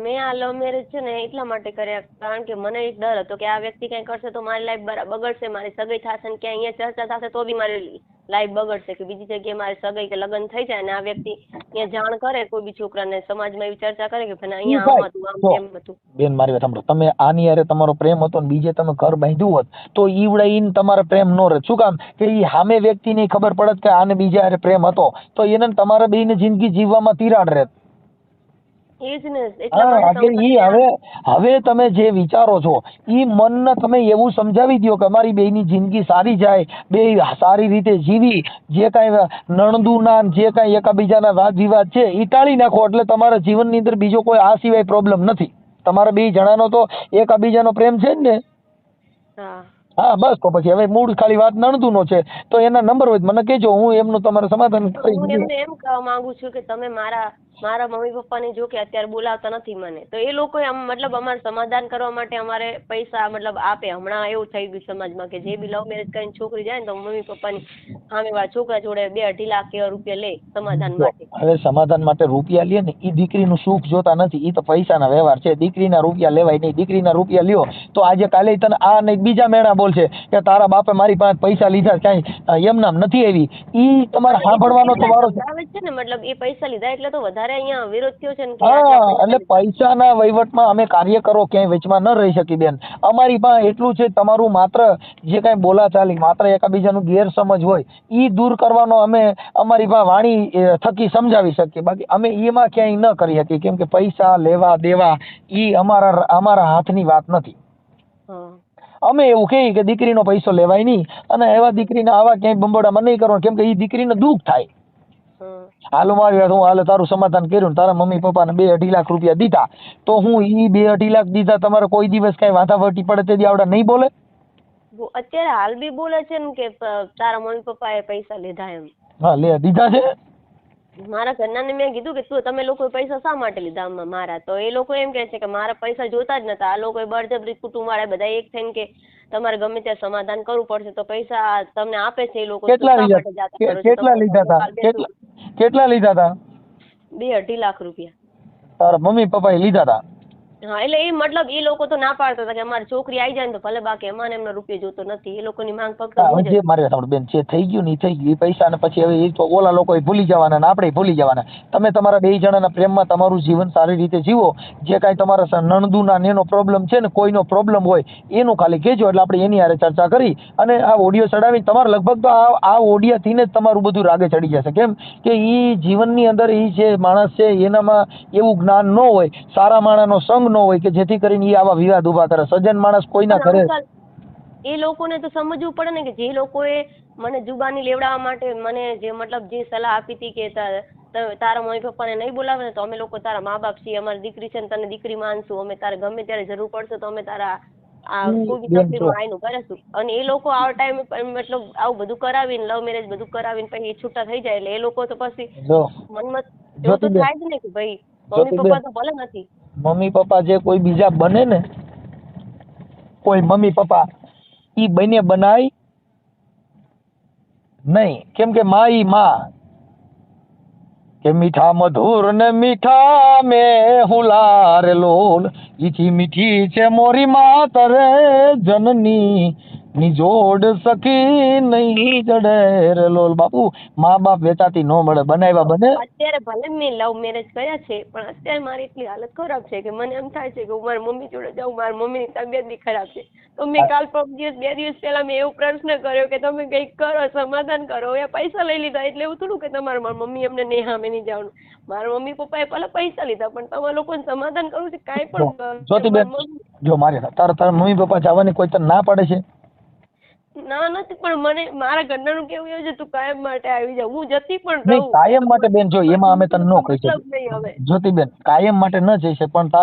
Speaker 1: મેં આ લવ મેરેજ છે ને એટલા માટે કર્યા કારણ કે મને એક ડર હતો કે આ વ્યક્તિ કઈ કરશે તો મારી લાઈફ બગડશે, મારી સગાઈ થશે ને ક્યાં અહીંયા ચર્ચા થશે તો બી મારી લાઈફ બગડશે, કે બીજી જગ્યાએ મારી સગાઈ કે લગ્ન થઈ જાય ને આ વ્યક્તિ અહીંયા જાણ કરે કોઈ બી છોકરાને, સમાજમાં એવી ચર્ચા કરે કે ભાઈ અહીંયા આમ હતું આમ કેમ હતું.
Speaker 2: બેન મારી વાત સાંભળો, તમે આની હારે તમારો પ્રેમ હતો ને બીજે તમે ઘર બાંધ્યું હોત તો ઈવડે ઈન તમારે પ્રેમ નો રહે. શું કામ કે ઈ સામે વ્યક્તિને ખબર પડત કે આને બીજા હારે પ્રેમ હતો તો એને તમારે બેયને જિંદગી જીવવામાં તિરાડ રહે.
Speaker 1: એ જ ને એટલા માટે
Speaker 2: હવે તમે જે વિચારો છો ઈ મનને તમે એવું સમજાવી દો કે અમારી બેયની જિંદગી સારી જાય, બે સારી રીતે જીવી, જે કાંઈ નણંદુના જે કાંઈ એકાબીજાના વાદ વિવાદ છે ઈ ટાળી નાખો એટલે તમારા જીવનની અંદર બીજો કોઈ આ સિવાય પ્રોબ્લેમ નથી. તમારા બે જણાનો તો એકાબીજાનો પ્રેમ છે જ ને. હા બસ તો પછી હવે મૂળ ખાલી વાત નણંદુનો છે તો એના નંબર હોય મને કહેજો, હું એમનું તમારે સમાધાન કરી.
Speaker 1: હું એમને એમ કહેવા માંગુ છું કે તમે મારા મમ્મી પપ્પાને જો કે અત્યારે બોલાવતા નથી મને, તો એ લોકો મતલબ અમારે સમાધાન કરવા માટે અમારે પૈસા મતલબ આપે. હમણાં એવું થઈ ગયું સમાજમાં કે જે બી લવ મેરેજ કરીને છોકરી જાય ને તો મમ્મી પપ્પાની સામેવાળા છોકરા જોડે 2-2.5 લાખ એવા રૂપિયા લે સમાધાન માટે.
Speaker 2: હવે સમાધાન માટે રૂપિયા લે ને એ દીકરીનું સુખ જોતા નથી, એ તો પૈસાના વ્યવહાર છે. દીકરીના રૂપિયા લેવાય નહીં. દીકરીના રૂપિયા લ્યો તો આજે કાલે તને આ નહીં બીજા મેણા બોલશે કે તારા બાપે મારી પાસે પૈસા લીધા, કાંઈ એમ નામ નથી આવી. ઈ તમારે સાંભળવાનો તો વારો
Speaker 1: છે ને, મતલબ એ પૈસા લીધા એટલે તો વધારે અહીંયા વિરોધ થયો છે ને.
Speaker 2: એટલે પૈસાના વહીવટમાં અમે કાર્યકરો ક્યાંય વચમાં ન રહી શકી બેન. અમારી પાસે એટલું છે, તમારું માત્ર જે કાંઈ બોલાચાલી માત્ર એકાબીજાનું ગેરસમજ હોય ઈ દૂર કરવાનો અમે અમારી પાસે વાણી થકી સમજાવી શકીએ, બાકી અમે એમાં ક્યાંય ન કરી શકીએ કેમ કે પૈસા લેવા દેવા ઈ અમારા હાથની વાત નથી. અમે એવું કહીએ કે દીકરીનો પૈસો લેવાય નહીં અને એવા દીકરીને આવા ક્યાંય બંબોડામાં નહીં કરવાનું કેમ કે એ દીકરીને દુઃખ થાય. હાલો મારી વાત, હું હાલે તારું સમાધાન કર્યું ને તારા મમ્મી પપ્પાને 2-2.5 લાખ રૂપિયા દીધા તો હું ઈ 2-2.5 લાખ દીધા તમારે કોઈ દિવસ કઈ વાંધાવટી પડે તે દી આવડે નહીં બોલે?
Speaker 1: અત્યારે હાલ બી બોલે છે ને કે તારા મમ્મી પપ્પાએ પૈસા લીધા એમ.
Speaker 2: હા લે દીધા છે.
Speaker 1: મારા ઘરનાને મેં કીધું કે તમે લોકો પૈસા શા માટે લીધા મારા, તો એ લોકો એમ કહે છે કે મારા પૈસા જોતા જ નતા. આ લોકોએ બળજબરી કુટુંબ વાળા બધા એક થઈને કે તમારે ગમે ત્યાં સમાધાન કરવું પડશે તો પૈસા તમને આપે છે એ લોકો.
Speaker 2: કેટલા લીધા હતા?
Speaker 1: 2-2.5 લાખ રૂપિયા
Speaker 2: તારા મમ્મી પપ્પાએ લીધા હતા.
Speaker 1: હા એટલે એ મતલબ એ લોકો તો ના પાડતા હતા કે અમારી છોકરી આવી જાય ને તો ભલે, બાકી અમારે એમનો રૂપિયો જોતો નથી. એ લોકોની માંગ ફક્ત
Speaker 2: જે મારે સાંભળ બેન, જે થઈ ગયું ને થઈ ગયું એ પૈસા ને પછી હવે એ તો ઓલા લોકો ભૂલી જવાના ને આપણે ભૂલી જવાના. તમે તમારા બે જણાના પ્રેમમાં તમારું જીવન સારી રીતે જીવો. જે કાંઈ તમારા નણંદુના એનો પ્રોબ્લેમ છે ને કોઈનો પ્રોબ્લેમ હોય એનું ખાલી કહેજો એટલે આપણે એની હારે ચર્ચા કરી અને આ ઓડિયો ચડાવી તમારે લગભગ તો આ ઓડિયાથી જ તમારું બધું રાગે ચડી જશે. કેમ કે એ જીવનની અંદર એ જે માણસ છે એનામાં એવું જ્ઞાન ન હોય, સારા માણસનો સંગ ન હોય કે જેથી કરીને એ આવા વિવાદ ઉભા કરે. સજ્જન માણસ કોઈના કરે.
Speaker 1: એ લોકોને તો સમજવું પડે ને કે જે લોકોએ મને જુબાની લેવડાવવા માટે મને જે મતલબ જે સલાહ આપી હતી કે તારા મમ્મી પપ્પાને નહીં બોલાવે ને તો અમે લોકો તારા મા બાપ છીએ, અમારી દીકરી છે ને તને દીકરી માનશું, અમે તારે ગમે ત્યારે જરૂર પડશે તો અમે તારા આ કોઈ બી તકલીફમાં આવીને કરીશું. અને એ લોકો આ ટાઈમે મતલબ આવું બધું કરાવીને લવ મેરેજ બધું કરાવીને પછી છૂટા થઈ જાય એટલે એ લોકો તો પછી મનમાં એવું તો થાય જ ને કે ભાઈ મમ્મી પપ્પા તો ભલે નથી.
Speaker 2: મમ્મી પપ્પા જે કોઈ બીજા બને ને, કોઈ મમ્મી પપ્પા ઈ બને બનાય નહીં. કેમ કે માઈ માં કે મીઠા મધુર ને મીઠા મેં હુલાર લોલ, ઈથી મીઠી છે મોરી માતર જનની ની જોડ સખી નહીં જડે રે લોલ. બાપુ મા બાપ વેચાતી નો મળે, બનાવ્યા બને.
Speaker 1: અત્યારે ભલે મેં લવ મેરેજ કર્યા છે પણ અત્યારે મારી એટલી હાલત ખરાબ છે કે મને એમ થાય છે કે હું મારી મમ્મી જોડે જાઉં, મારી મમ્મીની તબિયત બી ખરાબ છે. તો મેં કાલ 2 દિવસ પહેલા મેં એવો પ્રશ્ન કર્યો કે તમે કંઈક કરો, સમાધાન કરો. એ પૈસા લઈ લીધા એટલે એવું થોડું કે તમારે મારી મમ્મી એમને નહીં સામે નહીં જવાનું. મારા મમ્મી પપ્પાએ ભલે પૈસા લીધા પણ તમારા લોકોને સમાધાન કરવું છે કાંઈ પણ.
Speaker 2: જ્યોતિબેન જો મારે તારા મમ્મી પપ્પા જવાની કોઈ તને ના પાડે છે?
Speaker 1: ના નથી, પણ મને મારા ઘરનાનું કેવું એવું છે તું કાયમ માટે આવી જા. હું જતી પણ રહું.
Speaker 2: કાયમ માટે બેન જો એમાં અમે તને ન કહી શકીએ જ્યોતિબેન, કાયમ માટે ન જઈ શકે પણ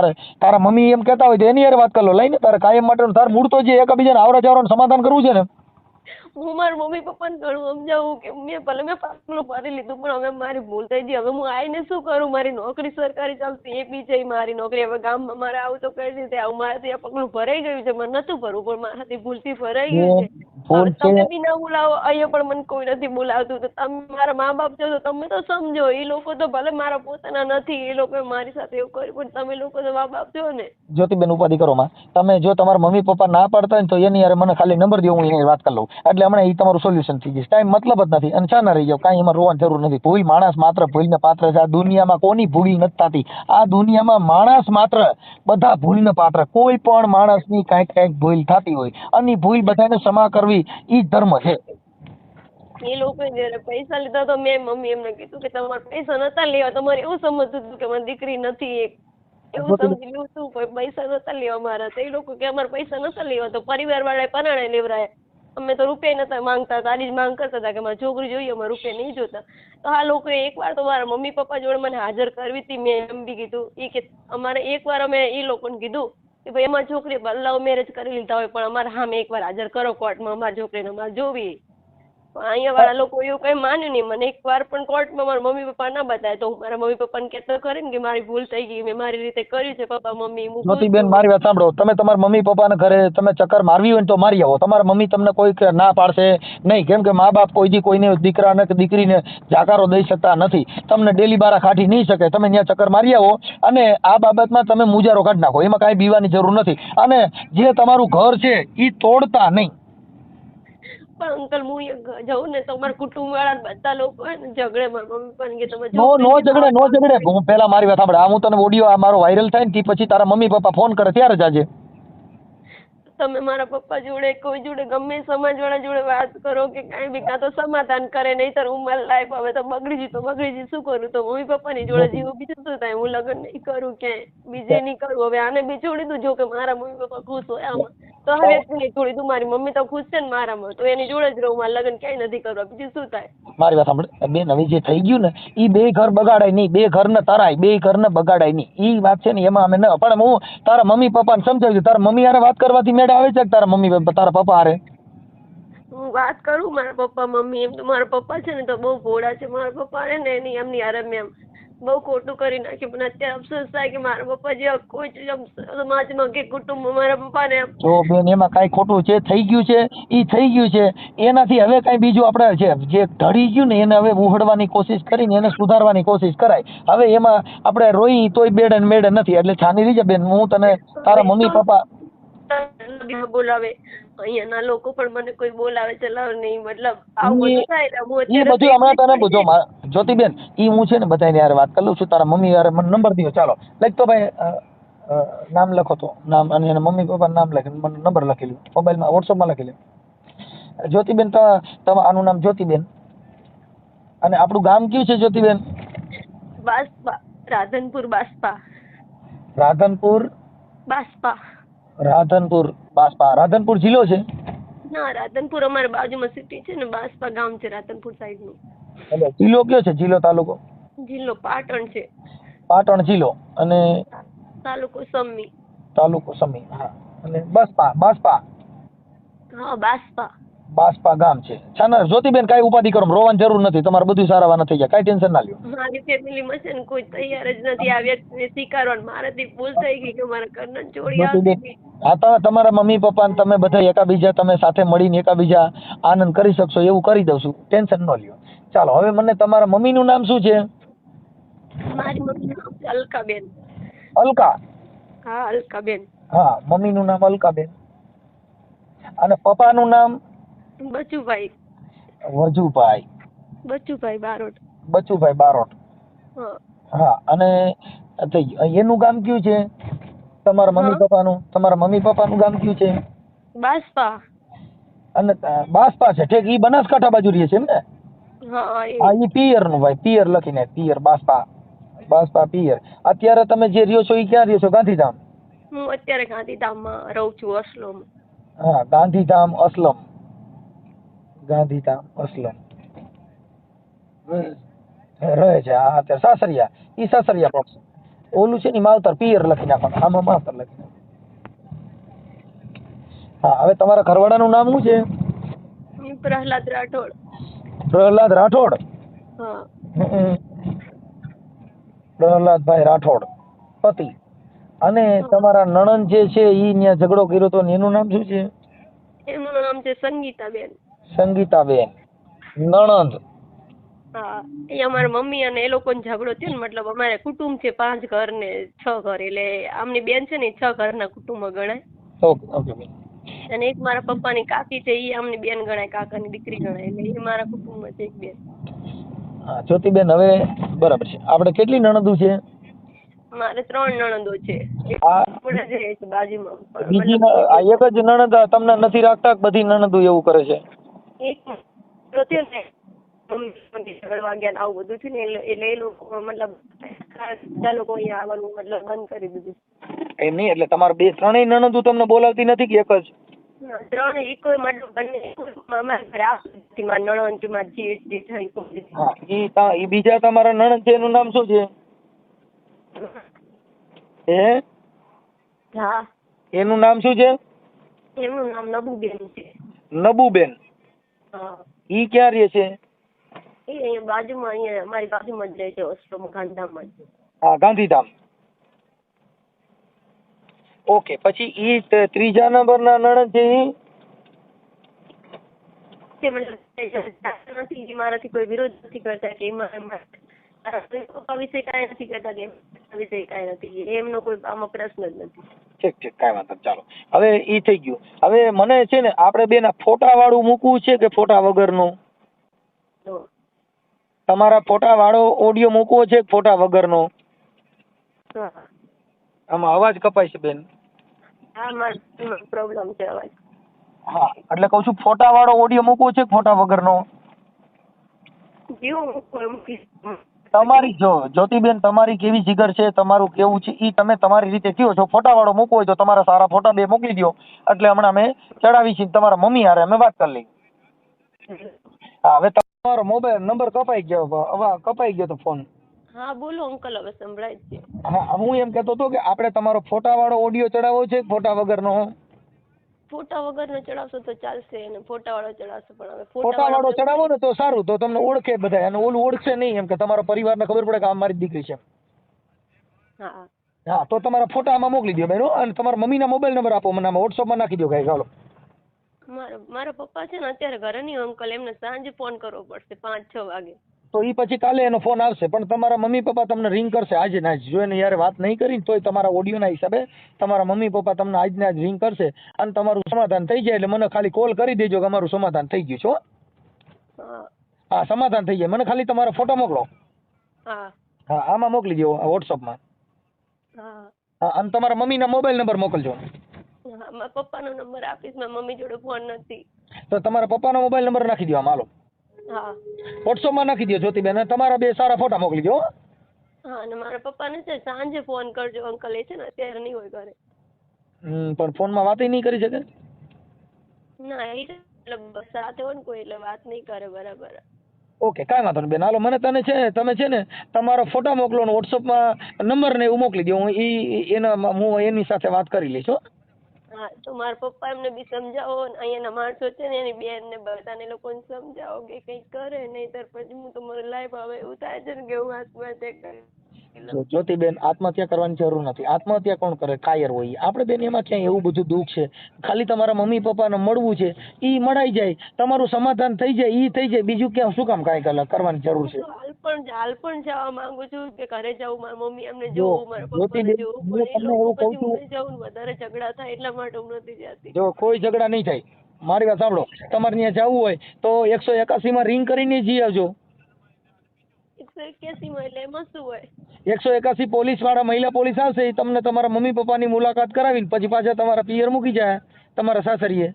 Speaker 2: તારા મમ્મી એમ કહેતા હોય તો એની યાર વાત કરી લો. લઈને તારે કાયમ માટે તાર મૂળ તો જે એકબીજાને આવરા જવરાનું સમાધાન કરવું છે ને.
Speaker 1: હું મારા મમ્મી પપ્પાને ઘણું સમજાવું કે મેં પાકલું ભરી લીધું પણ હવે મારી ભૂલ થઈ ગઈ. હવે હું આવીને શું કરું? મારી નોકરી સરકારી ચાલતી એ બી છે મારી નોકરી. હવે ગામમાં મારે આવું તો કરી દીધે આવું મારાથી આ પગલું ભરાઈ ગયું છે. મને નતું ભરવું પણ મારાથી ભૂલથી ભરાઈ ગયું છે.
Speaker 2: ભૂલ છે.
Speaker 1: તમે બી ના બોલાવો, અહીંયા પણ મને કોઈ નથી બોલાવતું, તો તમે મારા મા બાપ છો તો તમે તો સમજો. એ લોકો તો ભલે મારા પોતાના નથી, એ લોકો મારી સાથે એવું કર્યું, પણ તમે લોકો તો મા બાપ છો ને.
Speaker 2: જ્યોતિબેન ઉપાધિ કરો માં, તમે જો તમારા મમ્મી પપ્પા ના પાડતા હોય ને તો એની યાર મને ખાલી નંબર દો, હું એની વાત કરી લઉં, એટલે હમણાં એ તમારું સોલ્યુશન થઈ જશે. કાંઈ મતલબ જ નથી અને છાના રહી જાવ, કાંઈ એમાં રોવાની જરૂર નથી. ભૂલ માણસ માત્ર ભૂલને પાત્ર છે. આ દુનિયામાં કોની ભૂલ નથી થતી, આ દુનિયામાં માણસ માત્ર બધા ભૂલને પાત્ર. કોઈ પણ માણસની કાંઈક ભૂલ થતી હોય અને ભૂલ બધાને ક્ષમા કરવી ઈ જ ધર્મ છે.
Speaker 1: એ લોકો જયારે પૈસા લીધા તો મેં મમ્મી એમને કીધું કે તમારે પૈસા નતા લેવા, તમારે એવું સમજતું હતું કે મારી દીકરી નથી, એવું સમજી લેવું શું, પૈસા નતા લેવા મારા. તો એ લોકો કે અમારે પૈસા નતા લેવા, તો પરિવાર વાળાએ પરાણે લેવરાયા. અમે તો રૂપિયા નતા માંગતા, તારી જ માંગ કરતા હતા કે મારી છોકરી જોઈએ, અમારે રૂપિયા નહીં જોતા. તો આ લોકોએ એકવાર તો મારા મમ્મી પપ્પા જોડે મને હાજર કરવી હતી. મેં એમ બી કીધું એ કે અમારે એકવાર અમે એ લોકોને કીધું કે ભાઈ અમારી છોકરી લવ મેરેજ કરી લીધા હોય પણ અમારે સામે એકવાર હાજર કરો કોર્ટમાં, અમારી છોકરીને અમારે જોવી. અહીંયા વાળા લોકો એવું કઈ માન્યું નહીં. મને એકવાર પણ કોર્ટમાં મારા મમ્મી પપ્પા ના બતાવે તો હું મારા મમ્મી પપ્પાને કહેતો ખરી ને કે મારી ભૂલ થઈ ગઈ, મેં મારી રીતે કર્યું છે પપ્પા મમ્મી.
Speaker 2: જ્યોતિબેન મારી વાત સાંભળો, તમે તમારા મમ્મી પપ્પાના ઘરે તમે ચક્કર મારવી હોય ને તો મારી આવો. તમારા મમ્મી તમને કોઈ ના પાડશે નહીં, કેમ કે મા બાપ કોઈ દી કોઈને દીકરાને કે દીકરીને જાકારો દઈ શકતા નથી. તમને ડેલી બારા કાઢી નહીં શકે. તમે ત્યાં ચક્કર મારી આવો અને આ બાબતમાં તમે મુજારો કાઢી નાખો, એમાં કાંઈ બીવાની જરૂર નથી. અને જે તમારું ઘર છે એ તોડતા નહીં.
Speaker 1: પણ અંકલ હું જઉં ને તો અમારા કુટુંબ વાળા બધા લોકો ઝઘડે, મારા મમ્મી પપ્પાને કે તમે
Speaker 2: નો ઝઘડે. હું પેલા મારી વાત સાંભળે, હું તને ઓડિયો મારો વાયરલ થાય ને પછી તારા મમ્મી પપ્પા ફોન કરે ત્યારે જાજે.
Speaker 1: તમે મારા પપ્પા જોડે કોઈ જોડે ગમે સમાજ વાળા જોડે વાત કરો કે કાંઈ બી, કાં તો સમાધાન કરે, નહીંતર હું મારી લાઈફ હવે તો બગડી ગઈ તો બગડી ગઈ, શું કરું? તો મમ્મી પપ્પાની જોડે જીવું, બીજું શું થાય? હું લગ્ન નહીં કરું, ક્યાંય બીજે નહીં કરું, હવે આને બી છોડી દઉં. જો કે મારા મમ્મી પપ્પા ખુશ હોય આમાં તો આ વ્યક્તિને છોડી દઉં. મારી મમ્મી તો ખુશ છે ને મારામાં, તો એની જોડે જ રહું. મારા લગ્ન ક્યાંય નથી કરવા, બીજું શું થાય?
Speaker 2: મારી વાત સાંભળે બેન, હવે જે થઈ ગયું ને એ બે ઘર બગાડાય નહીં, બે ઘર ને તરાય, બે ઘર ને બગાડાય નહીં. ઈ વાત છે ને એમાં અમે ન, પણ હું તારા મમ્મી પપ્પાને સમજાવ્યું. તારા મમ્મી હારે વાત કરવાથી મેળ આવે છે કે તારા મમ્મી તારા પપ્પા હારે?
Speaker 1: હું વાત કરું મારા પપ્પા મમ્મી, એમ તો મારા પપ્પા છે ને તો બહુ ભોળા છે. મારા પપ્પા ને એની એમની હારે મેં બહુ ખોટું કરી નાખ્યું, પણ અત્યારે અફસોસ થાય કે મારા પપ્પા જેવા કોઈ સમાજમાં કે કુટુંબમાં મારા પપ્પાને.
Speaker 2: જો બેન એમાં કાંઈ ખોટું છે, થઈ ગયું છે ઈ થઈ ગયું છે. એનાથી હવે કાંઈ બીજું આપણે જે ઢળી ગયું ને એને હવે ઉહડવાની કોશિશ કરીને એને સુધારવાની કોશિશ કરાય. હવે એમાં આપણે રોઈ તોય બેડ ને મેડ નથી, એટલે છાની રહી જા બેન. હું તને તારા મમ્મી પપ્પા
Speaker 1: બોલાવે, અહીંયાના લોકો પણ મને કોઈ બોલાવે ચલાવે નહીં, મતલબ આવું બધું થાય.
Speaker 2: ઈ બધું હમણાં તને પૂછો જ્યોતિબેન, ઈ હું છે ને બધાને યાર વાત કરી લઉં છું. તારા મમ્મી યાર મને નંબર દો, ચાલો લખ તો ભાઈ, નામ લખો તો નામ અને એના મમ્મી પપ્પાનું નામ લખી મને નંબર લખી લ્યો, મોબાઈલમાં વોટ્સઅપમાં લખી લ્યો. જ્યોતિબેન આનું નામ જ્યોતિબેન, અને આપણું ગામ કયું છે જ્યોતિબેન?
Speaker 1: બાસપા, રાધનપુર બાસપા.
Speaker 2: રાધનપુર
Speaker 1: બાસપા.
Speaker 2: રાધનપુર બાસપા. રાધનપુર જિલ્લો છે?
Speaker 1: ના, રાધનપુર અમારા બાજુમાં સિટી છે ને, બાસપા ગામ છે રાધનપુર સાઈડ નું.
Speaker 2: એટલે જિલ્લો કયો છે? જિલ્લો તાલુકો?
Speaker 1: જિલ્લો પાટણ છે.
Speaker 2: પાટણ જિલ્લો અને
Speaker 1: તાલુકો સમી.
Speaker 2: તાલુકો સમી. હા, અને બાસપા.
Speaker 1: હા, બાસપા.
Speaker 2: બાસપા ગામ છે. છાના જ્યોતિબેન કાંઈ ઉપાધિ કરો, રોવાની જરૂર નથી. તમારે બધું સારાવાના થઈ જાય, કાંઈ ટેન્શન ના લ્યો.
Speaker 1: મારી ફેમિલીમાં છે ને કોઈ તૈયાર જ નથી આ વ્યક્તિને સ્વીકારવાનું. મારાથી ભૂલ થઈ ગઈ કે મારા ઘરના ચોરી આવતી.
Speaker 2: હા, તો તમારા મમ્મી પપ્પા ને તમે બધા એકાબીજા તમે સાથે મળીને એકાબીજા આનંદ કરી શકશો એવું કરી દઉં છું, ટેન્શન ન લ્યો. ચાલો હવે મને તમારા મમ્મીનું નામ શું છે?
Speaker 1: મારી મમ્મીનું નામ છે અલકાબેન.
Speaker 2: અલકા?
Speaker 1: હા, અલકાબેન.
Speaker 2: હા, મમ્મીનું નામ અલકાબેન. અને પપ્પાનું નામ?
Speaker 1: બચુભાઈ.
Speaker 2: વજુભાઈ.
Speaker 1: બચુભાઈ બારોટ.
Speaker 2: બચુભાઈ બારોટ. હા, અને એનું ગામ કયું છે? તમારા મમ્મી પપ્પાનું? તમારા મમ્મી પપ્પાનું ગામ કયું છે?
Speaker 1: બાસપા.
Speaker 2: અને બાસપા છે, ઠીક. ઈ બનાસકાંઠા બાજુ રહે છે એમ ને?
Speaker 1: હા,
Speaker 2: ઈ પિયર નું ભાઈ, પિયર લખીને પિયર. બાસપા પિયર. અત્યારે તમે જે રહ્યો છો એ ક્યાં રહ્યો છો? ગાંધીધામ?
Speaker 1: હું અત્યારે ગાંધીધામમાં રહું છું, અસલમ.
Speaker 2: હા, ગાંધીધામ અસલમ. રહે છે. હા, અત્યારે સાસરિયા. ઈ સાસરિયા પક્ષ. ઓલું છે ને માવતર, પિયર લખી નાખવાનું. આમાં માવતર લખી નાખવાનું. હા, હવે તમારા ઘરવાળાનું નામ શું છે?
Speaker 1: પ્રહલાદ રાઠોડ.
Speaker 2: પ્રહલાદ રાઠોડ?
Speaker 1: હા.
Speaker 2: પ્રહલાદભાઈ રાઠોડ, પતિ. અને તમારા નણંદ જે છે ઈ ત્યાં ઝઘડો કર્યો તો એનું નામ શું છે?
Speaker 1: એનું નામ છે સંગીતાબેન.
Speaker 2: સંગીતાબેન નણંદ.
Speaker 1: હા, એ અમારા મમ્મી અને એ લોકોનો ઝઘડો થયો ને, મતલબ અમારે કુટુંબ છે 5 ઘર ને 6 ઘર, એટલે આમની બેન છે ને 6 ઘરના કુટુંબ ગણાય.
Speaker 2: ઓકે ઓકે બેન.
Speaker 1: અને એક મારા પપ્પાની કાકી છે, એ આમની બેન ગણાય, કાકાની દીકરી ગણાય, એટલે એ મારા કુટુંબમાં છે એક બેન.
Speaker 2: હા જ્યોતિબેન, હવે બરાબર છે. આપણે કેટલી નણંદો છે?
Speaker 1: મારે 3 નણંદો છે. એક
Speaker 2: આ
Speaker 1: પડે છે એક બાજુમાં.
Speaker 2: બીજી આ એક જ નણંદ તમને નથી રાખતા કે બધી નણંદો એવું કરે છે?
Speaker 1: એક તો થયો ને મમ્મી ઝઘડવા ગયા ને આવું બધું થયું ને, એટલે એ લોકો મતલબ બધા લોકો અહીંયા આવવાનું મતલબ બંધ કરી દીધું.
Speaker 2: એમ નહીં, એટલે તમારે 2-3 નણંદો તમને બોલાવતી નથી કે એક જ?
Speaker 1: 3 એક મતલબ બંને અમારા ઘરે આવતી, મારા નણંદ, મારા જેઠ જેઠાણી કોઈ.
Speaker 2: હા, ઈ બીજા તમારા નણંદ છે, એનું નામ શું છે?
Speaker 1: હા,
Speaker 2: એનું નામ શું છે?
Speaker 1: એમનું નામ નબુબેન છે.
Speaker 2: નબુબેન.
Speaker 1: હા,
Speaker 2: ઈ ક્યાં રહે છે?
Speaker 1: એ અહીંયા બાજુમાં, અહીંયા અમારી બાજુમાં જ રહે છે, હોસ્ટેલમાં, ગાંધીધામમાં જ.
Speaker 2: હા, ગાંધીધામ. ઓકે, પછી ઈ ત્રીજા નંબરના નણંદ છે ઈ?
Speaker 1: તે મતલબ નથી, મારાથી કોઈ વિરોધ નથી કરતા કે મારા પપ્પા વિશે કાંઈ નથી કરતા કે વિશે કાંઈ નથી, એમનો કોઈ આમાં પ્રશ્ન જ નથી.
Speaker 2: ઠીક ઠીક, કાંઈ વાંધો નહીં. ચાલો, હવે ઈ થઈ ગયું. હવે મને છે ને આપણે બેન ફોટા વાળું મૂકવું છે કે ફોટા વગરનું?
Speaker 1: તો
Speaker 2: તમારા ફોટા વાળો ઓડિયો મૂકવો છે કે ફોટા વગરનો?
Speaker 1: હા,
Speaker 2: આમાં અવાજ કપાય છે બેન.
Speaker 1: હા, મારો પ્રોબ્લેમ છે અવાજ.
Speaker 2: હા, એટલે કહું છું ફોટા વાળો ઓડિયો મૂકવો છે કે ફોટા વગરનો?
Speaker 1: જેવું મૂકી
Speaker 2: તમારી જો જ્યોતિબેન, તમારી કેવી જીગર છે, તમારું કેવું છે ઈ તમે તમારી રીતે કયો છો. ફોટા વાળો મૂકવો હોય તો તમારા સારા ફોટા 2 મોકલી દો, એટલે હમણાં અમે ચડાવી છીએ. તમારા મમ્મી હારે અમે વાત કરી લઈ. હા, હવે તમારો મોબાઈલ નંબર કપાઈ ગયો, હવે કપાઈ ગયો તો ફોન.
Speaker 1: હા, બોલો અંકલ, હવે સંભળાય છે.
Speaker 2: હા, હું એમ કહેતો હતો કે આપણે તમારો ફોટા વાળો ઓડિયો ચડાવવો છે કે ફોટા વગરનો?
Speaker 1: ફોટા વગરનો ચડાવશો તો ચાલશે, અને ફોટા વાળો ચડાવશો પણ હવે
Speaker 2: ફોટા વાળો ચડાવો ને તો સારું, તો તમને ઓળખે બધા, અને ઓલું ઓળખશે નહીં, એમ કે તમારા પરિવારને ખબર પડે કે આ મારી દીકરી છે.
Speaker 1: હા,
Speaker 2: હા, તો તમારા ફોટા આમાં મોકલી દો બેન, અને તમારા મમ્મીના મોબાઈલ નંબર આપો મને, આમાં વોટ્સઅપમાં નાખી દો. કાંઈ ચાલો.
Speaker 1: મારા પપ્પા છે ને અત્યારે ઘરે નહીં અંકલ, એમને સાંજે ફોન કરવો પડશે 5-6 વાગે.
Speaker 2: તો ઈ પછી કાલે એનો ફોન આવશે, પણ તમારા મમ્મી પપ્પા તમને રિંગ કરશે આજે ને આજ. જો એને યાર વાત નહીં કરી તોય તમારા ઓડિયોના હિસાબે તમારા મમ્મી પપ્પા તમને આજને આજ રિંગ કરશે, અને તમારું સમાધાન થઈ જાય એટલે મને ખાલી કોલ કરી દેજો કે અમારું સમાધાન થઈ ગયું છે. હા, સમાધાન થઈ જાય, મને ખાલી તમારો ફોટો મોકલો.
Speaker 1: હા,
Speaker 2: હા, આમાં મોકલી દો, વોટ્સઅપમાં.
Speaker 1: હા,
Speaker 2: હા, અને તમારા મમ્મીના મોબાઈલ નંબર મોકલજો.
Speaker 1: હા, મારા પપ્પાનો નંબર આપીશ, મારા મમ્મી જોડે ફોન નથી.
Speaker 2: તો તમારા પપ્પાનો મોબાઈલ નંબર નાખી દો આમાં, હાલો.
Speaker 1: હા,
Speaker 2: વોટ્સઅપમાં નાખી દો જ્યોતિબેન, અને તમારા 2 સારા ફોટા મોકલી દો.
Speaker 1: હા, અને મારા પપ્પાને છે સાંજે ફોન કરજો અંકલ, એ છે ને અત્યારે નહીં હોય ઘરે.
Speaker 2: પણ ફોનમાં વાત નહીં કરી શકે?
Speaker 1: ના, એ મતલબ સાથે હોય ને કોઈ એટલે વાત નહીં કરે બરાબર.
Speaker 2: ઓકે, કાંઈ વાંધો નહીં બેન, હાલો. મને તમે છે ને તમારો ફોટા મોકલો ને વોટ્સઅપમાં નંબર ને એવું મોકલી દો, હું એની સાથે વાત કરી લઈશ.
Speaker 1: હા, તો મારા પપ્પા એમને બી સમજાવો, અહીંયાના માણસો છે ને એની બેન ને બધાને લોકોને સમજાવો કે કંઈક કરે, નહીંતર પછી હું તો મારી લાઈફ હવે એવું થાય છે ને કે હું આત્મહત્યા કરી.
Speaker 2: જ્યોતિબેન, આત્મહત્યા કરવાની જરૂર નથી. આત્મહત્યા કોણ કરે? કાયર હોય. આપણે બેન એમાં ક્યાંય એવું બધું દુઃખ છે? ખાલી તમારા મમ્મી પપ્પાને મળવું છે, ઈ મળાઈ જાય, તમારું સમાધાન થઈ જાય, ઈ થઈ જાય, બીજું ક્યાં શું કામ કાંઈ કરવાની જરૂર છે?
Speaker 1: હાલ પણ જવા માંગુ છું કે ઘરે જવું, મારી મમ્મી એમને જોવું, મારા પપ્પાને જોવું,
Speaker 2: હું તમને એવું કહું છું,
Speaker 1: જવું વધારે ઝઘડા થાય એટલા માટે હું નથી જતી.
Speaker 2: જો કોઈ ઝઘડા નહીં થાય, મારી વાત સાંભળો. તમારે ત્યાં જવું હોય તો 181 રિંગ કરીને જઈ આવજો.
Speaker 1: 181 એટલે એમાં શું હોય?
Speaker 2: 181 પોલીસ વાળા, મહિલા પોલીસ આવશે, એ તમને તમારા મમ્મી પપ્પાની મુલાકાત કરાવીને પછી પાછા તમારા પિયર મૂકી જાય, તમારા સાસરીએ.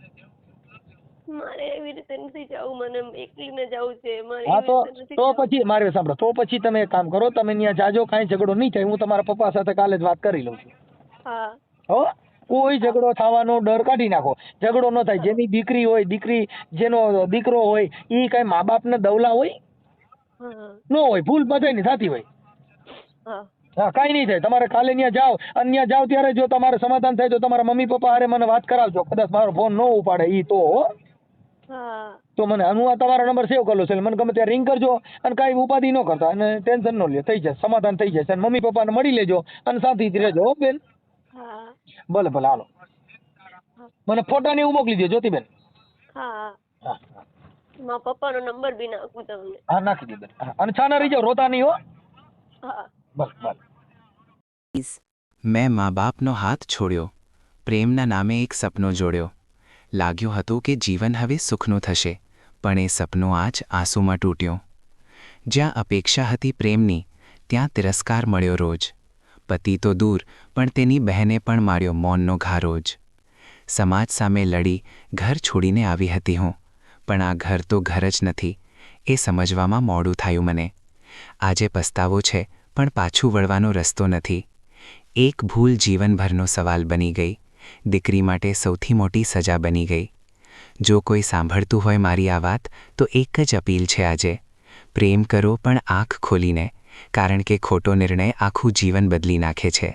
Speaker 1: મારે એવી રીતે નથી જવું, મને એકલીને જવું છે.
Speaker 2: હા, તો પછી મારે સાંભળો, તો પછી તમે એક કામ કરો, તમે ત્યાં જાજો, કાંઈ ઝઘડો નહીં થાય, હું તમારા પપ્પા સાથે કાલે જ વાત કરી લઉં છું.
Speaker 1: હા,
Speaker 2: હો, કોઈ ઝઘડો થવાનો ડર કાઢી નાખો. ઝઘડો ન થાય. જેની દીકરી હોય, જેનો દીકરો હોય, એ કાંઈ મા બાપને દવલા હોય? ન હોય. ભૂલ બધાની થતી હોય. હા, કાંઈ નહીં થાય. તમારે કાલે ત્યાં જાઓ, અને ત્યાં જાઓ ત્યારે જો તમારે સમાધાન થાય તો તમારા મમ્મી પપ્પા હારે મને વાત કરાવજો. કદાચ મારો ફોન ન ઉપાડે ઈ તો મને, હું તમારો નંબર સેવ કરેલો છે, મને ગમે ત્યારે રિંગ કરજો, અને કાંઈ ઉપાધિ ન કરતા, અને ટેન્શન ન લે, થઈ જાય, સમાધાન થઈ જાય. અને મમ્મી પપ્પાને મળી લેજો, અને શાંતિથી રહેજો. હો બેન? ભલે ભલે, હાલો. મને ફોટા ને એવું મોકલી દો જ્યોતિબેન.
Speaker 1: હા
Speaker 2: હા હા
Speaker 1: મારા પપ્પાનો નંબર બી નાખું તમને.
Speaker 2: હા નાખી દે બેન. હા, અને છાના રહીજો, રોતા નહીં હો.
Speaker 1: હા
Speaker 2: બસ બસ.
Speaker 3: મેં મા બાપનો હાથ છોડ્યો, પ્રેમના નામે એક સપનું જોડ્યો. લાગ્યું હતું કે જીવન હવે સુખનું થશે, પણ એ સપનું આજ આંસુમાં તૂટ્યું. જ્યાં અપેક્ષા હતી પ્રેમની, ત્યાં તિરસ્કાર મળ્યો રોજ. પતિ તો દૂર, પણ તેની બહેને પણ માર્યો મૌનનો ઘા રોજ. સમાજ સામે લડી ઘર છોડીને આવી હતી હું, પણ આ ઘર તો ઘર જ નથી, એ સમજવામાં મોડું થયું મને. આજે પસ્તાવો છે, પણ પાછું વળવાનો રસ્તો નથી. એક ભૂલ જીવનભરનો સવાલ બની ગઈ, દીકરી માટે સૌથી મોટી સજા બની ગઈ. જો કોઈ સાંભળતું હોય મારી આ વાત, તો એક જ અપીલ છે આજે: પ્રેમ કરો પણ આંખ ખોલીને, કારણ કે ખોટો નિર્ણય આખું જીવન બદલી નાખે છે.